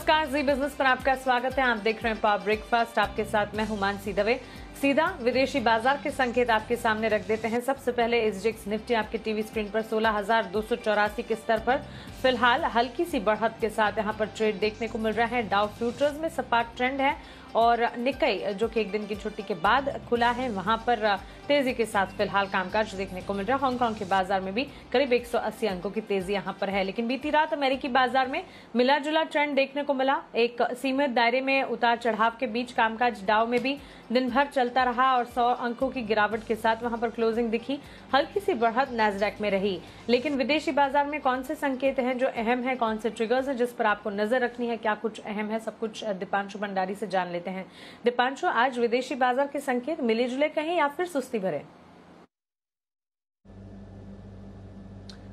नमस्कार, जी बिजनेस पर आपका स्वागत है। आप देख रहे हैं पावर ब्रेकफास्ट। आपके साथ मैं हुमानसी दवे। सीधा विदेशी बाजार के संकेत आपके सामने रख देते हैं। सबसे पहले एसजीएक्स निफ्टी आपके टीवी स्क्रीन पर 16,284 के स्तर पर फिलहाल हल्की सी बढ़त के साथ यहां पर ट्रेड देखने को मिल रहा है। डाउ फ्यूचर्स में सपाट ट्रेंड है और निक्केई जो कि एक दिन की छुट्टी के बाद खुला है, वहां पर तेजी के साथ फिलहाल कामकाज देखने को मिल रहा है। हांगकांग के बाजार में भी करीब 180 अंकों की तेजी यहां पर है। लेकिन बीती रात अमेरिकी बाजार में मिला जुला ट्रेंड देखने को मिला। एक सीमित दायरे में उतार चढ़ाव के बीच कामकाज डाउ में भी दिन भर चलता रहा और 100 अंकों की गिरावट के साथ वहां पर क्लोजिंग दिखी। हल्की सी बढ़त नैस्डैक में रही। लेकिन विदेशी बाजार में कौन से संकेत हैं जो अहम है, कौन से ट्रिगर्स हैं जिस पर आपको नजर रखनी है, क्या कुछ अहम है, सब कुछ दीपांशु भंडारी से जान लेते हैं। दीपांशु, आज विदेशी बाजार के संकेत मिले जुले कहीं या फिर सुस्ती भरे?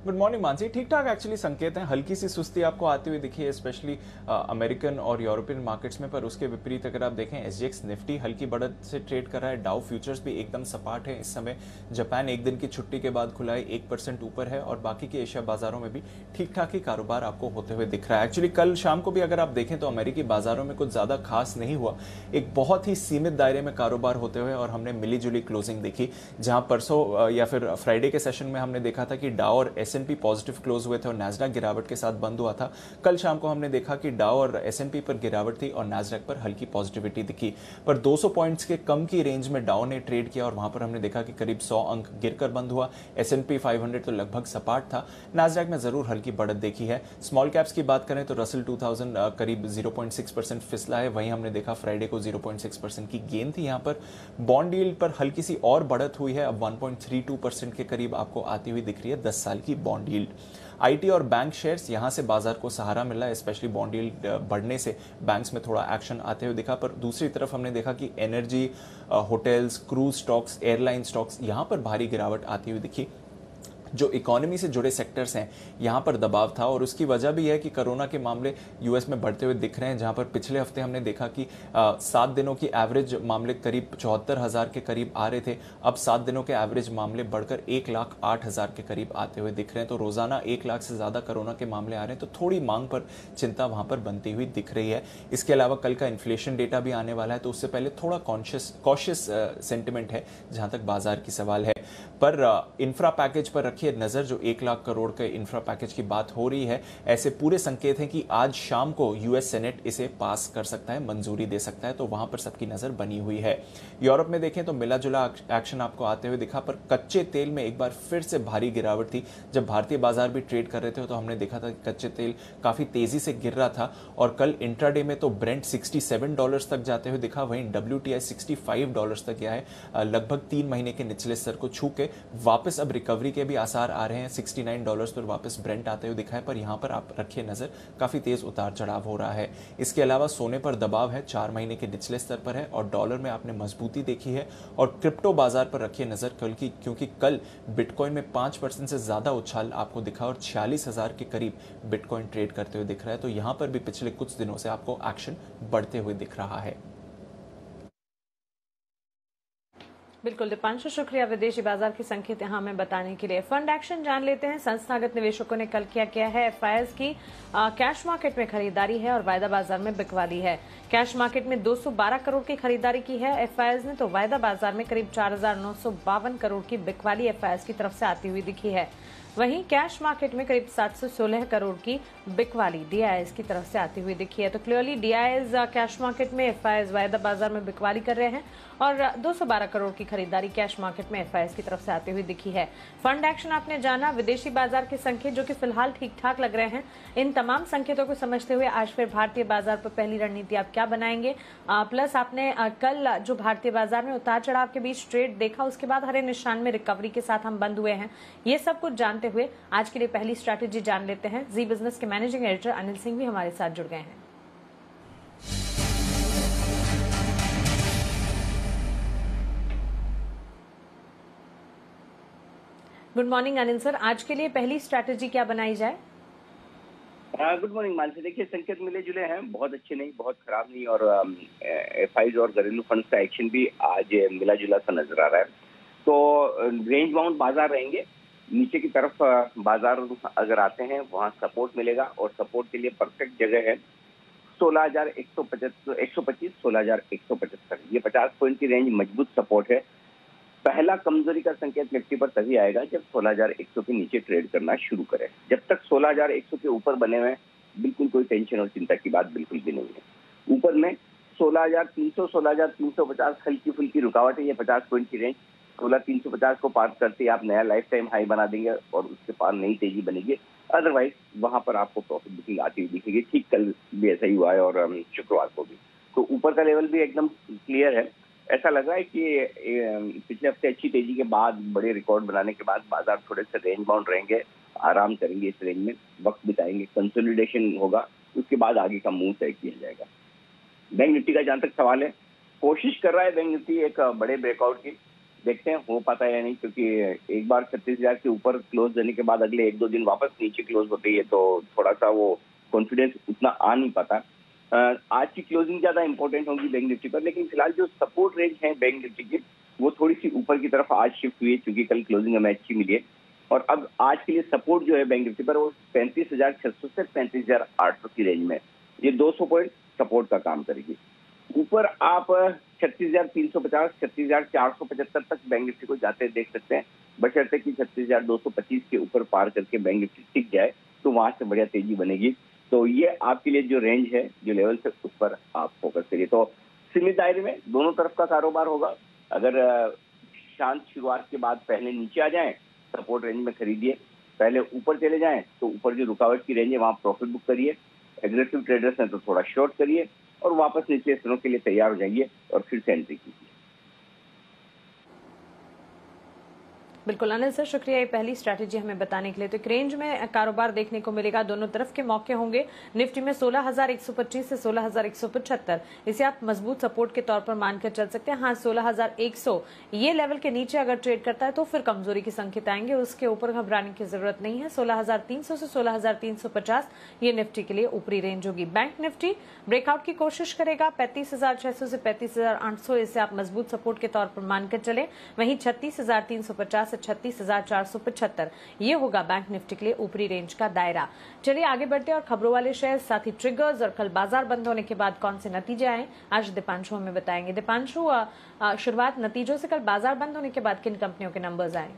Good morning Mansi. ठीक ठाक एक्चुअली संकेत हैं। हल्की सी सुस्ती आपको आती हुई दिखी है स्पेशली अमेरिकन और यूरोपियन मार्केट्स में, पर उसके विपरीत अगर आप देखें एसजीएक्स निफ्टी हल्की बढ़त से ट्रेड कर रहा है। डाउ फ्यूचर्स भी एकदम सपाट है इस समय। जापान एक दिन की छुट्टी के बाद खुला है, 1% ऊपर है और बाकी के एशिया बाजारों में भी ठीक ठाक ही कारोबार आपको होते हुए दिख रहा है। एक्चुअली कल शाम को भी अगर आप देखें तो अमेरिकी बाजारों में कुछ ज्यादा खास नहीं हुआ। एक बहुत ही सीमित दायरे में कारोबार होते हुए और हमने मिली जुली क्लोजिंग देखी, जहां परसों या फिर फ्राइडे के सेशन में हमने देखा था कि डाउ और एसएनपी पॉजिटिव क्लोज हुए थे और नैस्डैक गिरावट के साथ बंद हुआ था। कल शाम को हमने देखा कि डाउ और एसएनपी पर गिरावट थी और नैस्डैक पर हल्की पॉजिटिविटी दिखी। पर 200 पॉइंट्स के कम की रेंज में डाउ ने ट्रेड किया और वहां पर हमने देखा कि करीब 100 अंक गिरकर बंद हुआ। एसएनपी 500 तो लगभग सपाट था। नैस्डैक में जरूर हल्की बढ़त देखी है। स्मॉल कैप्स की बात करें तो रसल 2000 करीब 0.6% फिसला है। वहीं हमने देखा फ्राइडे को 0.6% की गेन थी। यहां पर बॉन्ड यील्ड पर हल्की सी और बढ़त हुई है, अब 1.32% के करीब आपको आती हुई दिख रही है 10 साल की बॉन्ड यील्ड। आईटी और बैंक शेयर्स यहां से बाजार को सहारा मिला है, स्पेशली बॉन्ड यील्ड बढ़ने से बैंक्स में थोड़ा एक्शन आते हुए दिखा। पर दूसरी तरफ हमने देखा कि energy, hotels, cruise stocks, airline stocks यहां पर भारी गिरावट आती हुई दिखी। जो इकोनॉमी से जुड़े सेक्टर्स हैं यहां पर दबाव था और उसकी वजह भी है कि कोरोना के मामले यूएस में बढ़ते हुए दिख रहे हैं, जहां पर पिछले हफ्ते हमने देखा कि 7 दिनों की एवरेज मामले करीब 74,000 के करीब आ रहे थे। अब 7 दिनों के एवरेज मामले बढ़कर 1,08,000 के करीब आते हुए दिख रहे हैं। तो रोजाना 1 लाख से ज्यादा कोरोना के मामले आ रहे हैं, तो थोड़ी मांग पर चिंता वहां पर बनती हुई दिख रही है। इसके अलावा कल का इन्फ्लेशन डेटा भी आने वाला है, तो उससे पहले थोड़ा कॉशियस सेंटिमेंट है जहां तक बाजार की सवाल है। पर इंफ्रा पैकेज पर रखिए नजर, जो 1 लाख करोड़ के इंफ्रा पैकेज की बात हो रही है, ऐसे पूरे संकेत हैं कि आज शाम को यूएस सेनेट इसे पास कर सकता है, मंजूरी दे सकता है, तो वहां पर सबकी नजर बनी हुई है। यूरोप में देखें तो मिला जुला एक्शन आपको आते हुए दिखा, पर कच्चे तेल में एक बार फिर से भारी गिरावट थी। जब भारतीय बाजार भी ट्रेड कर रहे थे तो हमने देखा था कि कच्चे तेल काफी तेजी से गिर रहा था और कल इंट्राडे में तो ब्रेंट $67 तक जाते हुए दिखा, वहीं WTI $65 तक गया है, लगभग 3 महीने के निचले स्तर को छू के वापस अब रिकवरी के भी आसार आ रहे हैं। $69 पर वापस ब्रेंट आते हुए दिखा है, पर यहां पर आप रखिए नजर, काफी तेज उतार चढ़ाव हो रहा है। इसके अलावा सोने पर दबाव है, 4 महीने के निचले स्तर पर है और डॉलर में आपने मजबूती देखी है। और क्रिप्टो बाजार पर रखिए नजर कल की, क्योंकि कल बिटकॉइन में 5% से ज्यादा उछाल आपको दिखा और 46,000 के करीब बिटकॉइन ट्रेड करते हुए दिख रहा है। तो यहां पर भी पिछले कुछ दिनों से आपको एक्शन बढ़ते हुए दिख रहा है। बिल्कुल दीपांशु, शुक्रिया विदेशी बाजार के संकेत यहाँ हमें बताने के लिए। फंड एक्शन जान लेते हैं। संस्थागत निवेशकों ने कल क्या है, एफआईआईज की कैश मार्केट में खरीदारी है और वायदा बाजार में बिकवाली है। कैश मार्केट में 212 करोड़ की खरीदारी की है एफआईआईज ने, तो वायदा बाजार में करीब 4,952 करोड़ की बिकवाली एफआईआईज की तरफ से आती हुई दिखी है। वहीं कैश मार्केट में करीब 716 करोड़ की बिकवाली डीआईएस की तरफ से आती हुई दिखी है। तो क्लियरली डीआईएस कैश मार्केट में, एफआईआईज वायदा बाजार में बिकवाली कर रहे हैं और 212 करोड़ की खरीदारी कैश मार्केट में एफआईआईज की तरफ से आती हुई दिखी है। फंड एक्शन आपने जाना, विदेशी बाजार के संकेत जो कि फिलहाल ठीक ठाक लग रहे हैं, इन तमाम संकेतों को समझते हुए आज फिर भारतीय बाजार पर पहली रणनीति आप क्या बनाएंगे? प्लस आपने कल जो भारतीय बाजार में उतार चढ़ाव के बीच ट्रेड देखा, उसके बाद हरे निशान में रिकवरी के साथ हम बंद हुए हैं, ये सब कुछ जानते हुए आज के लिए पहली स्ट्रैटेजी जान लेते हैं। जी बिजनेस के मैनेजिंग एडिटर अनिल सिंह भी हमारे साथ जुड़ गए हैं। गुड मॉर्निंग अनिल सर, आज के लिए पहली स्ट्रैटेजी क्या बनाई जाए? Good morning Mansi. देखिए संकेत मिले जुले हैं, बहुत अच्छे नहीं, बहुत खराब नहीं, और एफआईज और घरेलू फंड का एक्शन भी आज मिला जुला सा नजर आ रहा है। तो रेंज बाउंड बाजार रहेंगे, नीचे की तरफ बाजार अगर आते हैं वहां सपोर्ट मिलेगा और सपोर्ट के लिए परफेक्ट जगह है 16,125, 16,175। ये 50 पॉइंट की रेंज मजबूत सपोर्ट है। पहला कमजोरी का संकेत निफ्टी पर तभी आएगा जब 16,100 के नीचे ट्रेड करना शुरू करे। जब तक 16,100 के ऊपर बने हुए बिल्कुल कोई टेंशन और चिंता की बात बिल्कुल भी नहीं है। ऊपर में 16,300, 16,350 हल्की फुल्की रुकावट है। ये 50 पॉइंट की रेंज 16,350 को पार करते आप नया लाइफ टाइम हाई बना देंगे और उसके पार नई तेजी बनेगी। अदरवाइज वहां पर आपको प्रॉफिट बुकिंग आती हुई दिखेगी। ठीक कल भी ऐसा ही हुआ है और शुक्रवार को भी। तो ऊपर का लेवल भी एकदम क्लियर है। ऐसा लग रहा है कि पिछले हफ्ते अच्छी तेजी के बाद, बड़े रिकॉर्ड बनाने के बाद बाजार थोड़े से रेंज बाउंड रहेंगे, आराम करेंगे, इस रेंज में वक्त बिताएंगे, कंसोलिडेशन होगा, उसके बाद आगे का मूव तय किया जाएगा। बैंक निफ्टी का जहां तक सवाल है, कोशिश कर रहा है बैंक निफ्टी एक बड़े ब्रेकआउट की। देखते हैं हो पाता है या नहीं, क्योंकि एक बार 36,000 के ऊपर क्लोज देने के बाद अगले 1-2 दिन वापस नीचे क्लोज होती है, तो थोड़ा सा वो कॉन्फिडेंस उतना आ नहीं पाता। आज की क्लोजिंग ज्यादा इंपॉर्टेंट होगी बैंक निफ्टी पर, लेकिन फिलहाल जो सपोर्ट रेंज है बैंक निफ्टी की वो थोड़ी सी ऊपर की तरफ आज शिफ्ट हुई है, क्योंकि कल क्लोजिंग हमें अच्छी मिली है। और अब आज के लिए सपोर्ट जो है बैंक निफ्टी पर वो 35,600 से 35,800 की रेंज में, ये 200 पॉइंट सपोर्ट का काम करेगी। ऊपर आप 36,350, 36,475 तक बैंक निफ्टी को जाते देख सकते हैं, बशर्ते कि 36,225 के ऊपर पार करके बैंक निफ्टी टिक जाए तो वहां से बढ़िया तेजी बनेगी। तो ये आपके लिए जो रेंज है, जो लेवल है, उस पर आप फोकस करिए। तो सीमित दायरे में दोनों तरफ का कारोबार होगा। अगर शांत शुरुआत के बाद पहले नीचे आ जाएं, सपोर्ट रेंज में खरीदिए। पहले ऊपर चले जाएं तो ऊपर जो रुकावट की रेंज है वहां प्रॉफिट बुक करिए। एग्रेसिव ट्रेडर्स हैं तो थोड़ा शॉर्ट करिए और वापस निचले स्तरों के लिए तैयार हो जाइए और फिर से एंट्री कीजिए। बिल्कुल अनिल सर, शुक्रिया ये पहली स्ट्रैटेजी हमें बताने के लिए। तो एक रेंज में कारोबार देखने को मिलेगा, दोनों तरफ के मौके होंगे। निफ्टी में 16,125 से 16,175, इसे आप मजबूत सपोर्ट के तौर पर मानकर चल सकते हैं। हाँ, 16,100 ये लेवल के नीचे अगर ट्रेड करता है तो फिर कमजोरी के संकेत आएंगे, उसके ऊपर घबराने की जरूरत नहीं है। 16,300 से 16,350 ये निफ्टी के लिए ऊपरी रेंज होगी। बैंक निफ्टी ब्रेकआउट की कोशिश करेगा 35,600 से 35,800, इसे आप मजबूत सपोर्ट के तौर पर मानकर चले। वहीं 36,350 36,475 ये होगा बैंक निफ्टी के लिए ऊपरी रेंज का दायरा। चलिए आगे बढ़ते हैं और खबरों वाले शेयर, साथ ही ट्रिगर्स और कल बाजार बंद होने के बाद कौन से नतीजे आए आज दीपांशु हमें बताएंगे। दीपांशु, शुरुआत नतीजों से, कल बाजार बंद होने के बाद किन कंपनियों के नंबर्स आए?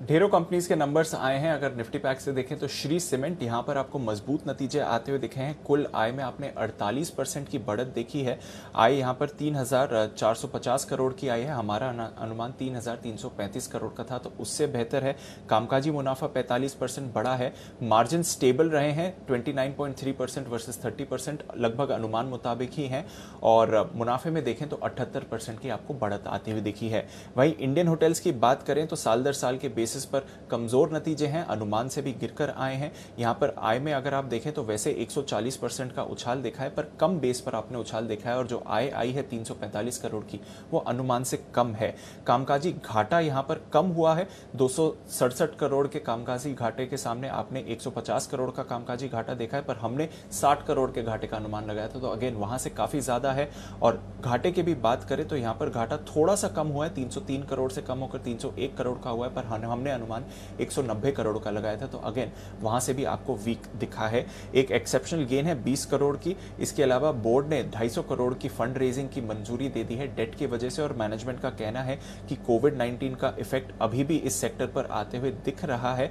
ढेरों कंपनीज के नंबर्स आए हैं। अगर निफ्टी पैक से देखें तो श्री सीमेंट यहां पर आपको मजबूत नतीजे आते हुए दिखे हैं। कुल आय में आपने 48% की बढ़त देखी है। आय यहां पर 3,450 करोड़ की आई है। हमारा अनुमान 3,335 करोड़ का था, तो उससे बेहतर है। कामकाजी मुनाफा 45% बढ़ा है। मार्जिन स्टेबल रहे हैं 29.3% वर्सेस 30%, लगभग अनुमान मुताबिक ही है। और मुनाफे में देखें तो 78% की आपको बढ़त आती हुई दिखी है। वहीं इंडियन होटल्स की बात करें तो साल दर साल के बेसिस पर कमजोर नतीजे हैं, अनुमान से भी गिरकर आए हैं। यहां पर आय में अगर आप देखें तो वैसे 140% का उछाल देखा है, पर कम बेस पर आपने उछाल देखा है। और जो आय आई है 345 करोड़ की, वो अनुमान से कम है। कामकाजी घाटा यहां पर कम हुआ है। 267 करोड़ के कामकाजी घाटे के सामने आपने 150 करोड़ का कामकाजी घाटा देखा है, पर हमने 60 करोड़ के घाटे का अनुमान लगाया था। तो अगेन वहां से काफी ज्यादा है। और घाटे की भी बात करें तो यहां पर घाटा थोड़ा सा कम हुआ है, 303 करोड़ से कम होकर 301 करोड़ का हुआ है, पर हमने अनुमान 190 करोड़ का लगाया था। तो अगेन वहां से भी आपको वीक दिखा है। एक एक्सेप्शनल गेन है 20 करोड़ की। इसके अलावा बोर्ड ने 250 करोड़ की फंड रेजिंग की मंजूरी दे दी है डेट की वजह से। और मैनेजमेंट का कहना है कि कोविड-19 का इफेक्ट अभी भी इस सेक्टर पर आते हुए दिख रहा है,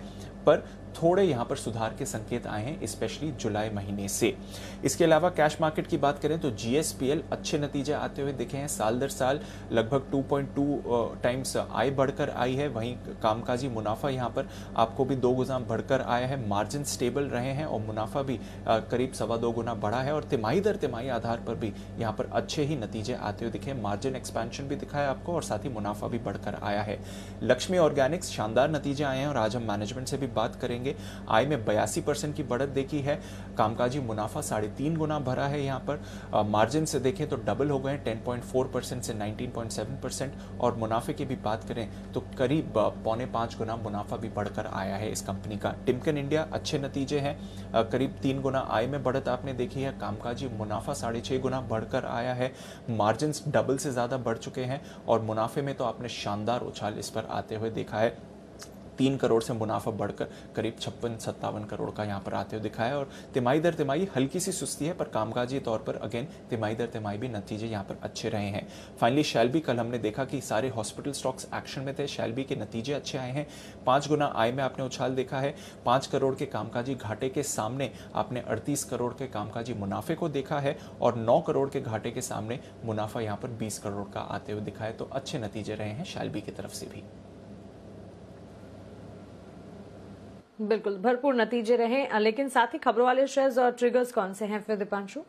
पर थोड़े यहां पर सुधार के संकेत आए हैं, स्पेशली जुलाई महीने से। इसके अलावा कैश मार्केट की बात करें तो जीएसपीएल अच्छे नतीजे आते हुए दिखे हैं। साल दर साल लगभग 2.2 टाइम्स आय बढ़कर आई है। वहीं कामकाजी मुनाफा यहां पर आपको भी 2 गुना बढ़कर आया है। मार्जिन स्टेबल रहे हैं और मुनाफा भी करीब 2.25 गुना बढ़ा है। और तिमाही दर तिमाही आधार पर भी यहां पर अच्छे ही नतीजे आते हुए दिखे। मार्जिन एक्सपेंशन भी दिखा है आपको और साथ ही मुनाफा भी बढ़कर आया है। लक्ष्मी ऑर्गेनिक्स शानदार नतीजे आए हैं और आज हम मैनेजमेंट से भी बात करेंगे। आय में 82% की बढ़त देखी है। कामकाजी मुनाफा 3.5 गुना भरा है। यहाँ पर मार्जिन से देखें तो डबल हो गए, 10.4% से 19.7%। और मुनाफे की भी बात करें तो करीब 4.25 गुना मुनाफा भी बढ़कर आया है इस कंपनी का। टिमकन इंडिया अच्छे नतीजे हैं, करीब 3 गुना आय में बढ़त आपने देखी है। कामकाजी मुनाफा 6.5 गुना बढ़कर आया है। मार्जिन डबल से ज्यादा बढ़ चुके हैं और मुनाफे में तो आपने शानदार उछाल इस पर आते हुए देखा है। 3 करोड़ से मुनाफा बढ़कर करीब 56-57 करोड़ का यहाँ पर आते हुए दिखा है। और तिमाही दर तिमाही हल्की सी सुस्ती है, पर कामकाजी तौर पर अगेन तिमाही दर तिमाही भी नतीजे यहाँ पर अच्छे रहे हैं। फाइनली शैल्बी, कल हमने देखा कि सारे हॉस्पिटल स्टॉक्स एक्शन में थे, शैल्बी के नतीजे अच्छे आए हैं। 5 गुना आय में आपने उछाल देखा है। 5 करोड़ के कामकाजी घाटे के सामने आपने 38 करोड़ के कामकाजी मुनाफे को देखा है और 9 करोड़ के घाटे के सामने मुनाफा यहाँ पर 20 करोड़ का आते हुए दिखा है। तो अच्छे नतीजे रहे हैं शैल्बी की तरफ से भी। बिल्कुल भरपूर नतीजे रहे, लेकिन साथ ही खबरों वाले शेयर्स और ट्रिगर्स कौन से हैं फिर दीपांशु?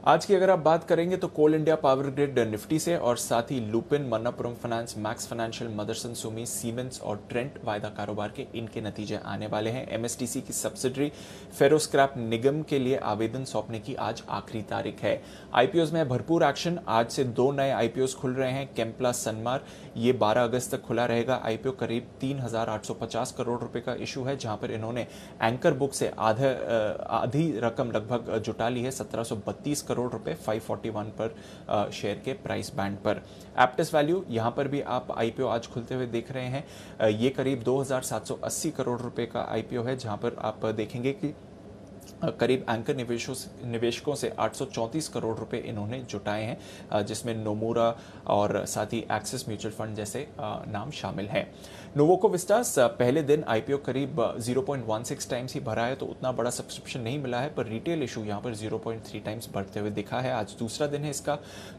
आज की अगर आप बात करेंगे तो Coal India Power Grid Nifty से, और साथ ही Lupin, Manappuram Finance, Max Financial, Motherson Sumi, Siemens और ट्रेंट वायदा कारोबार के इनके नतीजे आने वाले हैं। एमएसटीसी की सब्सिडरी फेरोस्क्रैप निगम के लिए आवेदन सौंपने की आज आखिरी तारीख है। आईपीओज में भरपूर एक्शन, आज से 2 नए आईपीओज खुल रहे हैं। केम्प्ला सनमार, ये 12 अगस्त तक खुला रहेगा। आईपीओ करीब 3850 करोड़ रुपए का इशू है, जहां पर इन्होंने एंकर बुक से आधी रकम लगभग जुटा ली है, 1732 करोड़ रुपए 541 पर शेयर के प्राइस बैंड पर। एप्टिस वैल्यू, यहां पर भी आप आईपीओ आज खुलते हुए देख रहे हैं। ये करीब 2780 करोड़ रुपए का आईपीओ है, जहां पर आप देखेंगे कि करीब एंकर निवेशकों से 834 करोड़ रुपए इन्होंने जुटाए हैं, जिसमें नोमुरा और साथ ही एक्सिस म्यूचुअल फंड जैसे नाम शामिल हैं। नोवोको विस्टास, पहले दिन आईपीओ करीब 0.16 टाइम्स ही भरा है, तो उतना बड़ा सब्सक्रिप्शन नहीं मिला है, पर रिटेल इशू यहां पर 0.3 टाइम्स बढ़ते हुए दिखा है। आज दूसरा दिन है इसका।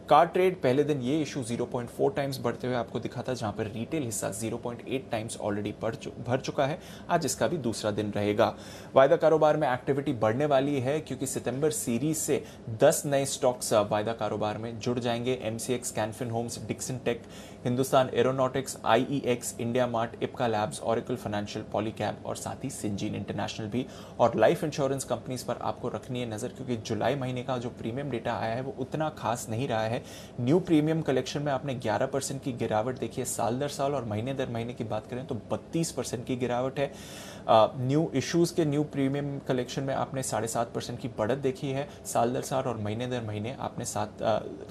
कार ट्रेड, पहले दिन ये इशू 0.4 टाइम्स बढ़ते हुए आपको दिखा था, जहां पर रिटेल हिस्सा 0.8 टाइम्स ऑलरेडी भर चुका है। आज इसका भी दूसरा दिन रहेगा। वायदा कारोबार में एक्टिविटी बढ़ने वाली है, क्योंकि सितंबर सीरीज से 10 नए स्टॉक्स वायदा कारोबार में जुड़ जाएंगे। MCX, Canfin Homes, Dixon Tech, Hindustan Aeronautics, IEX, India Mart, Ipca Labs, Oracle Financial, Polycab और साथ ही सिंजीन इंटरनेशनल भी। और लाइफ इंश्योरेंस कंपनीज पर आपको रखनी है नजर, क्योंकि जुलाई महीने का जो प्रीमियम डेटा आया है वो उतना खास नहीं रहा है। न्यू प्रीमियम कलेक्शन में आपने 11% की गिरावट देखी है साल दर साल, और महीने दर महीने की बात करें तो 32% की गिरावट है। न्यू इश्यूज के न्यू प्रीमियम कलेक्शन में आपने 7.5% की बढ़त देखी है साल दर साल, और महीने दर महीने आपने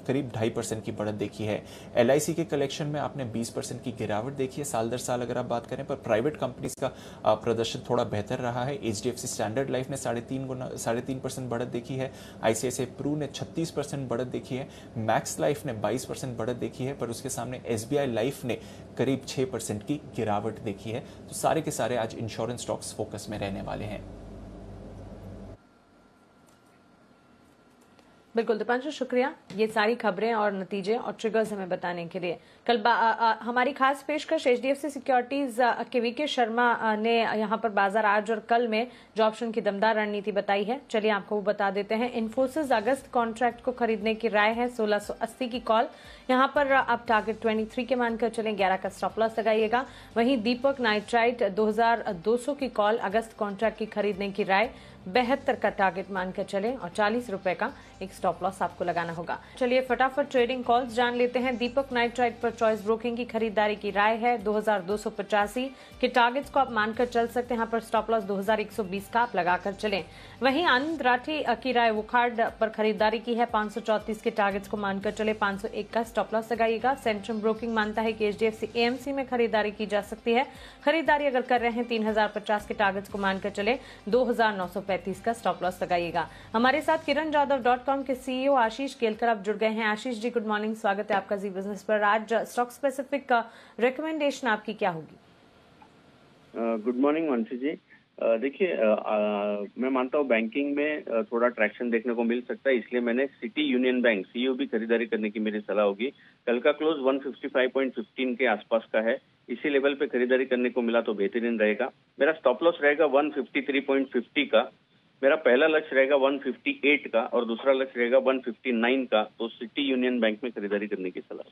करीब 2.5% की बढ़त देखी है। एलआईसी के कलेक्शन में आपने 20% की गिरावट देखी है साल दर साल अगर आप बात करें, पर प्राइवेट कंपनीज का प्रदर्शन थोड़ा बेहतर रहा है। एचडीएफसी स्टैंडर्ड लाइफ ने 3.5% बढ़त देखी है। आईसीआईसीआई प्रू ने 36% बढ़त देखी है। मैक्स लाइफ ने 22% बढ़त देखी है, पर उसके सामने एसबीआई लाइफ ने करीब 6% की गिरावट देखी है। तो सारे के सारे आज इंश्योरेंस स्टॉक्स फोकस में रहने वाले हैं। बिल्कुल दीपांशु, शुक्रिया ये सारी खबरें और नतीजे और ट्रिगर्स हमें बताने के लिए। कल हमारी खास पेशकश एचडीएफसी सिक्योरिटीज के वीके शर्मा ने यहां पर बाजार आज और कल में जो ऑप्शन की दमदार रणनीति बताई है, चलिए आपको वो बता देते हैं। इन्फोसिस अगस्त कॉन्ट्रैक्ट को खरीदने की राय है, 1680 की कॉल। यहां पर आप टारगेट 23 के मानकर चलें, 11 का स्टॉप लॉस लगाइएगा। वहीं दीपक नाइट्राइट 2200 की कॉल, अगस्त कॉन्ट्रैक्ट की खरीदने की राय, 72 का टारगेट मानकर चले और 40 रुपए का एक स्टॉप लॉस आपको लगाना होगा। चलिए फटाफट ट्रेडिंग कॉल्स जान लेते हैं। दीपक नाइट्राइट पर चॉइस ब्रोकिंग की खरीदारी की राय है, 2285 के टारगेट्स को आप मानकर चल सकते हैं। यहाँ पर स्टॉप लॉस 2120 का आप लगाकर चलें। वहीं आनंद राठी की राय वुखार्ड पर खरीदारी की है, 534 के टारगेट्स को मानकर चले, 501 का स्टॉप लॉस लगाइएगा। सेंट्रम ब्रोकिंग मानता है कि एचडीएफसी एएमसी में खरीदारी की जा सकती है। खरीदारी अगर कर रहे हैं 3050 के टारगेट्स को मानकर चले, 2935 का स्टॉप लॉस लगाइएगा। हमारे साथ kiranjadhav.com के सीईओ आशीष केलकर आप जुड़ गए हैं। आशीष जी, गुड मॉर्निंग, स्वागत है आपका जी बिजनेस पर। आज स्टॉक स्पेसिफिक रिकमेंडेशन आपकी क्या होगी? गुड मॉर्निंग मानसी जी। देखिए, मैं मानता हूँ बैंकिंग में थोड़ा ट्रैक्शन देखने को मिल सकता है, इसलिए मैंने सिटी यूनियन बैंक सीयूबी खरीदारी करने की मेरी सलाह होगी। कल का क्लोज 155.15 के आसपास का है, इसी लेवल पे खरीदारी करने को मिला तो बेहतरीन रहेगा। मेरा स्टॉप लॉस रहेगा 153.50 का, मेरा पहला लक्ष्य रहेगा 158 का और दूसरा लक्ष्य रहेगा 159 का। तो सिटी यूनियन बैंक में खरीदारी करने की सलाह।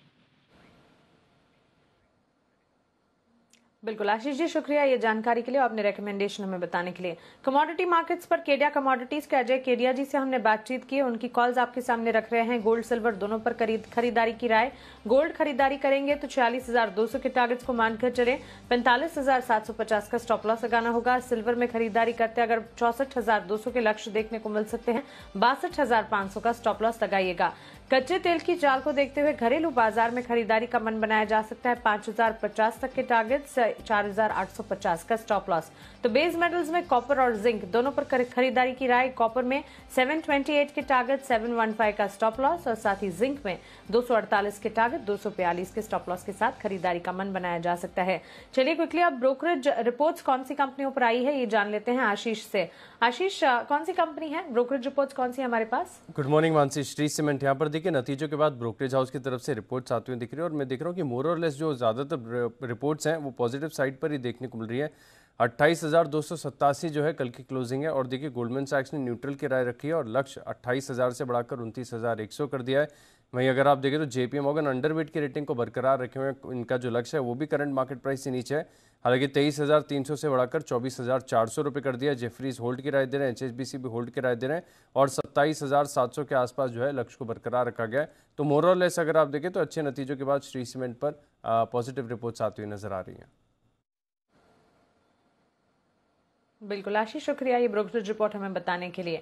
बिल्कुल आशीष जी, शुक्रिया ये जानकारी के लिए, आपने रिकमेंडेशन हमें बताने के लिए। कमोडिटी मार्केट्स पर केडिया कमोडिटीज के अजय केडिया जी से हमने बातचीत की, उनकी कॉल्स आपके सामने रख रहे हैं। गोल्ड सिल्वर दोनों पर खरीदारी की राय। गोल्ड खरीदारी करेंगे तो 46,200 के टारगेट्स को मानकर चले, 45,750 का स्टॉप लॉस लगाना होगा। सिल्वर में खरीदारी करते अगर 64,200 के लक्ष्य देखने को मिल सकते हैं, 62,500 का स्टॉप लॉस लगाइएगा। कच्चे तेल की चाल को देखते हुए घरेलू बाजार में खरीदारी का मन बनाया जा सकता है, 5,050 तक के टारगेट, 4,850 का स्टॉप लॉस। तो बेस मेटल्स में कॉपर और जिंक दोनों पर खरीदारी की राय। कॉपर में 728 के टारगेट, 715 का स्टॉप लॉस, और साथ ही जिंक में 248 के टारगेट, 242 के स्टॉप लॉस के साथ खरीदारी का मन बनाया जा सकता है। चलिए क्विकली अब ब्रोकरेज रिपोर्ट्स कौन सी कंपनियों पर आई है ये जान लेते हैं आशीष से। आशीष, कौन सी कंपनी है, ब्रोकरेज रिपोर्ट्स कौन सी है हमारे पास? Good morning Mansi, Shree Cement यहाँ पर देखिए नतीजों के बाद ब्रोकरेज हाउस की तरफ से रिपोर्ट्स आती हुई दिख रही है, और मैं देख रहा हूँ कि मोर और लेस जो ज़्यादातर रिपोर्ट्स हैं वो पॉजिटिव साइड पर ही देखने को मिल रही है। 28,287 जो है कल की क्लोजिंग है, और देखिए गोल्डमैन सैक्स ने न्यूट्रल की राय रखी है और लक्ष्य 28,000 से बढ़ाकर 29,100 कर दिया है। वहीं अगर आप देखें तो जेपी मॉर्गन अंडरवेट की रेटिंग को बरकरार रखे हुए हैं, इनका जो लक्ष्य है वो भी करंट मार्केट प्राइस से नीचे है, हालांकि 23,300 से बढ़ाकर 24,400 रुपये कर दिया है। जेफरीज होल्ड की राय दे रहे हैं, एचएसबीसी भी होल्ड की राय दे रहे हैं, और 27,700 के आसपास जो है लक्ष्य को बरकरार रखा गया है। तो मोर और लेस अगर आप देखें तो अच्छे नतीजों के बाद श्री सीमेंट पर पॉजिटिव रिपोर्ट्स आती हुई नजर आ रही हैं। बिल्कुल आशीष, शुक्रिया ये ब्रोकरेज रिपोर्ट हमें बताने के लिए।